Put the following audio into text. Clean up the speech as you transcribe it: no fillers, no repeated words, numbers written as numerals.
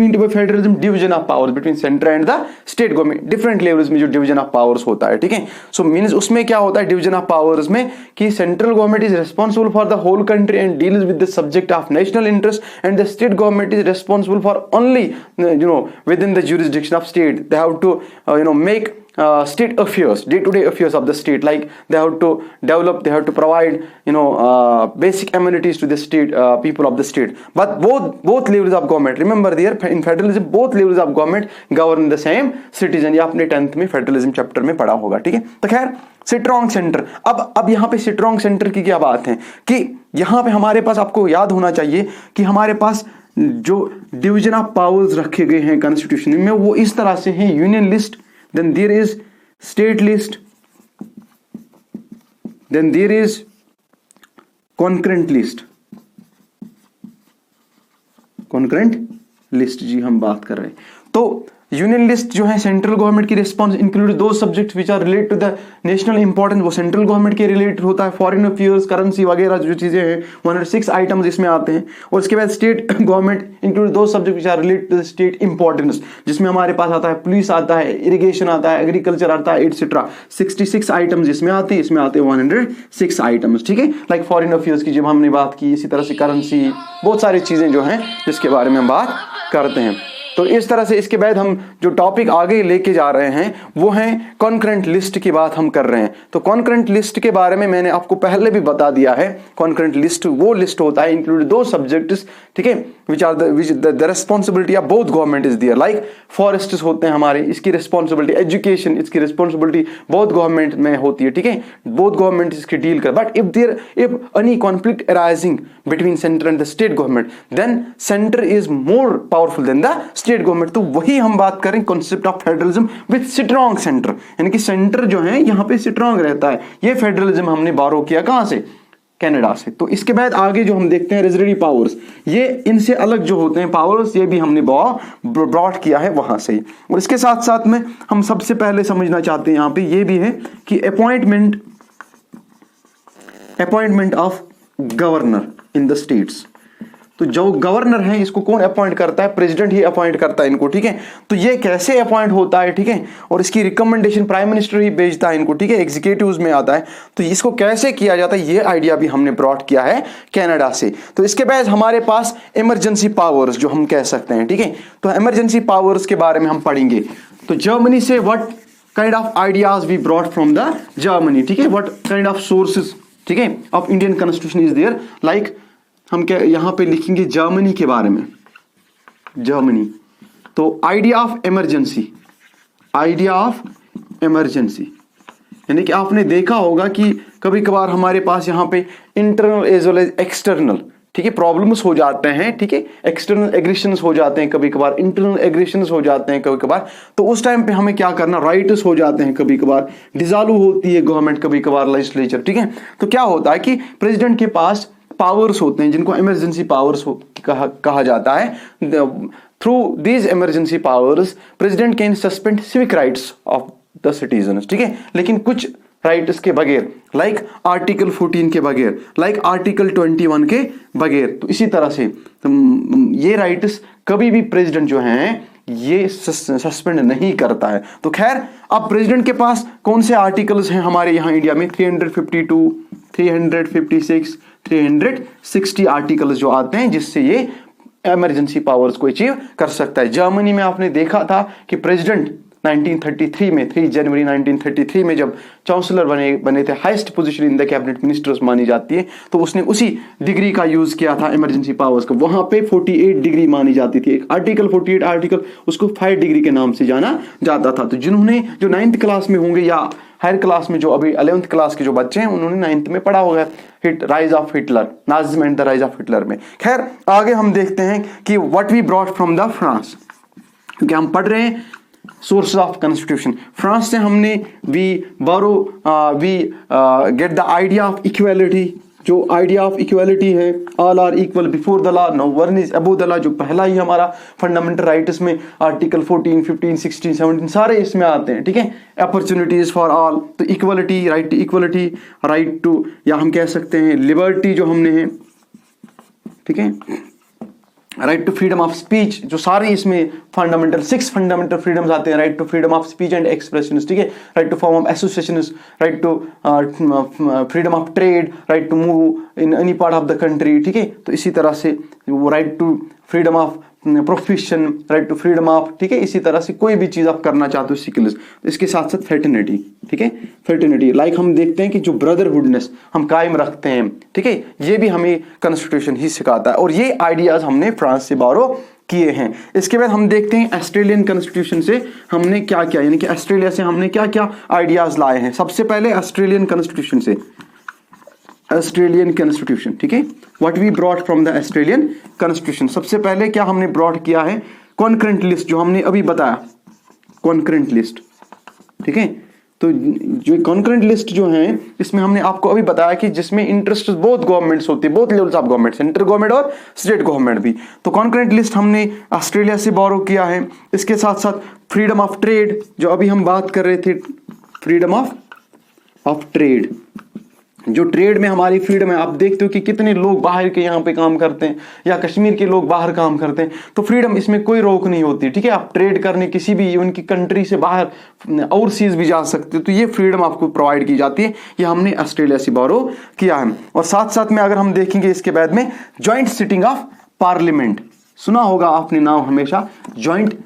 Federalism division of powers between centre and the state government, different levels में जो division of powers होता है, ठीक है। सो मींस उसमें क्या होता है डिवीजन ऑफ पावर्स में कि central government is responsible for the whole country and deals with the subject of national interest and the state government is responsible for only within the jurisdiction of state. They have to make state affairs, day-to-day affairs of the state, like they have to develop, they have to provide basic amenities to the state people of the state. But both levels of government, remember there in federalism both levels of government govern the same citizen. ये आपने 10th में federalism chapter में पढ़ा होगा, ठीक है। तो खैर स्ट्रॉन्ग सेंटर, अब यहाँ पे स्ट्रॉन्ग सेंटर की क्या बात है कि यहाँ पे हमारे पास, आपको याद होना चाहिए कि हमारे पास जो डिवीजन ऑफ पावर्स रखे गए हैं कॉन्स्टिट्यूशन में वो इस तरह से हैं, union list, then there is state list, then there is concurrent list, concurrent list जी हम बात कर रहे हैं। तो यूनियन लिस्ट जो है सेंट्रल गवर्नमेंट की रिस्पॉन्स इंक्लूड दो subject which are related to the national importance, वो सेंट्रल गवर्नमेंट के रिलेटेड होता है, फॉरेन अफेयर्स, करेंसी वगैरह जो चीजें हैं 106 आइटम्स इसमें आते हैं। और उसके बाद स्टेट गवर्नमेंट इंक्लूड दो subject which are related to the state importance, जिसमें हमारे पास आता है पुलिस, आता है इरिगेशन, आता है एग्रीकल्चर, आता है एटसेट्रा। 66 आइटम्स इसमें आते हैं, इसमें आते हैं 106 आइटम्स, ठीक है। लाइक फॉरेन अफेयर्स की जब हमने बात की, इसी तरह से करेंसी, बहुत सारी चीजें जो हैं जिसके बारे में हम बात करते हैं। तो इस तरह से इसके बाद हम जो टॉपिक आगे लेके जा रहे हैं वो है कॉन्करेंट लिस्ट की बात हम कर रहे हैं। तो कॉन्करेंट लिस्ट के बारे में मैंने आपको पहले भी बता दिया है। कॉन्करेंट लिस्ट वो लिस्ट होता है इंक्लूड दो सब्जेक्ट्स, ठीक है, which are the responsibility of both government is there. Like forests होते हैं हमारे, इसकी रिस्पॉन्सिबिलिटी, एजुकेशन इसकी रिस्पॉन्सिबिलिटी बोथ गवर्नमेंट में होती है, ठीक है, बोथ गवर्नमेंट इसकी डील कर। But if any conflict arising between centre and the state government, then centre is more powerful than the state government. तो वही हम बात करें concept of federalism with strong centre, यानी कि सेंटर जो है यहाँ पे स्ट्रॉन्ग रहता है। ये फेडरलिज्म हमने बारो किया कहां से, कनाडा से। तो इसके बाद आगे जो हम देखते हैं रेजिडेंट पावर्स, ये इनसे अलग जो होते हैं पावर्स, ये भी हमने ब्रॉड किया है वहां से। और इसके साथ साथ में हम सबसे पहले समझना चाहते हैं यहाँ पे ये भी है कि appointment of governor in the states. तो जो गवर्नर है इसको कौन अपॉइंट करता है, प्रेसिडेंट ही अपॉइंट करता है इनको, ठीक है। तो ये कैसे अपॉइंट होता है, ठीक है, और इसकी रिकमेंडेशन प्राइम मिनिस्टर ही भेजता है इनको, ठीक है, एग्जीक्यूटिव्स में आता है। तो इसको कैसे किया जाता है ये आइडिया भी हमने ब्रॉड किया है कनाडा से। तो इसके बाद हमारे पास इमरजेंसी पावर्स जो हम कह सकते हैं, ठीक है। तो इमरजेंसी पावर्स के बारे में हम पढ़ेंगे। तो जर्मनी से what kind of ideas we brought from the Germany, ठीक है, व्हाट काइंड ऑफ सोर्सेज, ठीक है, of Indian constitution is there. Like हम क्या यहां पे लिखेंगे जर्मनी के बारे में, जर्मनी। तो आइडिया ऑफ इमरजेंसी, यानी कि आपने देखा होगा कि कभी कभार हमारे पास यहाँ पे internal as well as external, ठीक है, प्रॉब्लम्स हो जाते हैं, ठीक है, एक्सटर्नल एग्रेशंस हो जाते हैं कभी कभार, इंटरनल एग्रेशंस हो जाते हैं कभी कभार। तो उस टाइम पे हमें क्या करना, राइट्स हो जाते हैं कभी कभार, डिसॉल्व होती है गवर्नमेंट कभी कभार, लेजिस्लेचर, ठीक है। तो क्या होता है कि प्रेसिडेंट के पास पावर्स होते हैं जिनको इमरजेंसी पावर्स कहा जाता है। Through these emergency powers president can suspend civic rights of the citizen, ठीक है, लेकिन कुछ राइट्स के बगैर, लाइक आर्टिकल 14 के बगैर, लाइक आर्टिकल 21 के बगैर। तो इसी तरह से ये राइट्स कभी भी प्रेसिडेंट जो हैं ये सस्पेंड नहीं करता है। तो खैर अब प्रेसिडेंट के पास कौन से आर्टिकल्स हैं हमारे यहाँ इंडिया में, 352, 356, 360 आर्टिकल्स जो आते हैं जिससे ये इमरजेंसी पावर्स को अचीव कर सकता है। जर्मनी में आपने देखा था कि प्रेसिडेंट 1933 में 3 जनवरी 1933 में जब चांसलर बने थे, highest position in the cabinet ministers मानी जाती है, तो उसने उसी डिग्री का यूज किया था इमरजेंसी पावर्स का। वहां पे 48 डिग्री मानी जाती थी, एक आर्टिकल 48 आर्टिकल, उसको 5 डिग्री के नाम से जाना जाता था। तो जिन्होंने जो 9th क्लास में होंगे या हायर क्लास में, जो अभी 11th क्लास के जो बच्चे हैं उन्होंने 9th में पढ़ा होगा rise of Hitler, Nazism and the rise of Hitler में। खैर आगे हम देखते हैं कि what we brought from the France, क्योंकि हम पढ़ रहे हैं सोर्स ऑफ कॉन्स्टिट्यूशन। फ्रांस से हमने we get the idea of equality. जो आइडिया ऑफ इक्वालिटी है, all are equal before the law, no one is above the law, जो पहला ही हमारा फंडामेंटल राइट्स में आर्टिकल 14, 15, 16, 17 सारे इसमें आते हैं, ठीक है। अपॉर्चुनिटीज फॉर ऑल, तो equality, right to equality, right to, या हम कह सकते हैं लिबर्टी जो हमने है, ठीक है, right to freedom of speech, जो सारे इसमें फंडामेंटल 6 फंडामेंटल फ्रीडम्स आते हैं, right to freedom of speech and expression, ठीक है, right to form of association, right to freedom of trade, right to move in any part of the country, ठीक है। तो इसी तरह से वो right to freedom of profession, right to freedom of, ठीक है, इसी तरह से कोई भी चीज आप करना चाहते हो सिक्युलर। तो इसके साथ साथ फैटर्निटी, ठीक है, फैटर्निटी लाइक हम देखते हैं कि जो ब्रदरहुडनेस हम कायम रखते हैं, ठीक है, ये भी हमें कॉन्स्टिट्यूशन ही सिखाता है, और ये आइडियाज हमने फ्रांस से बोरो किए हैं। इसके बाद हम देखते हैं ऑस्ट्रेलियन कॉन्स्टिट्यूशन से हमने क्या क्या, यानी कि ऑस्ट्रेलिया से हमने क्या क्या आइडियाज लाए हैं। सबसे पहले ऑस्ट्रेलियन कॉन्स्टिट्यूशन से, ऑस्ट्रेलियन कॉन्स्टिट्यूशन, ठीक है, what we brought from the Australian constitution. सबसे पहले क्या हमने ब्रॉट किया है, कॉन्करेंट लिस्ट, जो हमने अभी बताया, कॉन्करेंट लिस्ट, ठीक है। तो जो कॉन्करेंट लिस्ट जो है, इसमें हमने आपको अभी बताया कि जिसमें इंटरेस्ट बहुत गवर्नमेंट्स होती है, बहुत levels of government, central government और स्टेट गवर्नमेंट भी। तो कॉन्करेंट लिस्ट हमने ऑस्ट्रेलिया से बोरो किया है। इसके साथ साथ फ्रीडम ऑफ ट्रेड, जो अभी हम बात कर रहे थे, फ्रीडम ऑफ ट्रेड, जो ट्रेड में हमारी फ्रीडम है। आप देखते हो कि कितने लोग बाहर के यहाँ पे काम करते हैं, या कश्मीर के लोग बाहर काम करते हैं, तो फ्रीडम इसमें कोई रोक नहीं होती, ठीक है। आप ट्रेड करने किसी भी उनकी कंट्री से बाहर ओवरसीज भी जा सकते हो, तो ये फ्रीडम आपको प्रोवाइड की जाती है। ये हमने ऑस्ट्रेलिया से बोरो किया है। और साथ साथ में अगर हम देखेंगे इसके बाद में, ज्वाइंट सिटिंग ऑफ पार्लियामेंट, सुना होगा आपने नाम हमेशा, ज्वाइंट